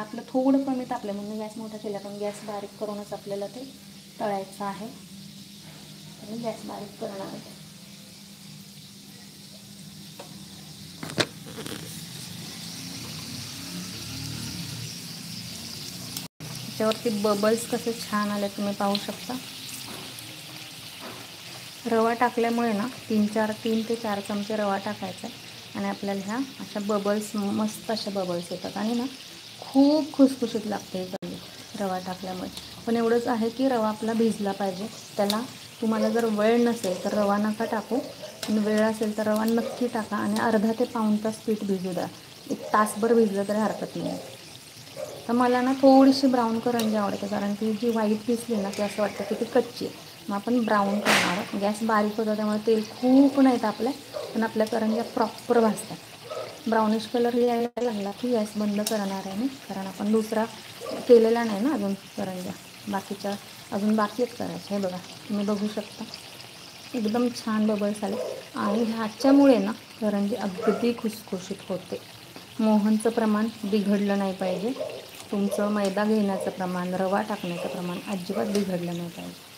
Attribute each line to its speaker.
Speaker 1: तापलं, थोडं कमी तापलं म्हणून गॅस मोठा केला, पण गॅस बारीक करूनच आपल्याला ते तळायचं आहे. आणि गॅस बारीक करणार आहे. त्याच्यावरती बबल्स कसे छान आले तुम्ही पाहू शकता. रवा टाकल्यामुळे ना 3 ते 4 चमचे रवा टाकायचा आणि आपल्याला ह्या अशा बबल्स, मस्त अशा बबल्स येतात आणि ना खूप खुसखुशीत लागते कढी रवा टाकल्यामुळे. पण एवढंच आहे की रवा आपला भिजला पाहिजे. त्याला तुम्हाला जर वेळ नसेल तर रवा नका टाकू, आणि वेळ असेल तर रवा नक्की टाका आणि अर्धा ते पाऊण तास पीठ भिजू द्या. 1 तासभर भिजलं तरी हरकत नाही. तर मला ना थोडीशी ब्राऊन करंजी आवडते, कारण की जी व्हाईट दिसली ना की असं वाटतं की ती कच्ची आहे. मग आपण ब्राऊन करणार. गॅस बारीक होता त्यामुळे तेल खूप नाही तापलं, पण आपल्या करंज्या प्रॉपर भाजतात. ब्राउनिश कलर यायला लागला की गॅस बंद करणार आहे मी, कारण आपण दुसरा केलेला नाही ना अजून करंज्या, बाकीच्या अजून बाकी आहेत करायच्या. हे बघा, तुम्ही बघू शकता एकदम छान बबल्स आले आणि ह्याच्यामुळे ना करंजी अगदी खुसखुशीत होते. मोहनचं प्रमाण बिघडलं नाही पाहिजे, तुमचं मैदा घेण्याचं प्रमाण, रवा टाकण्याचं प्रमाण अजिबात बिघडलं नाही पाहिजे.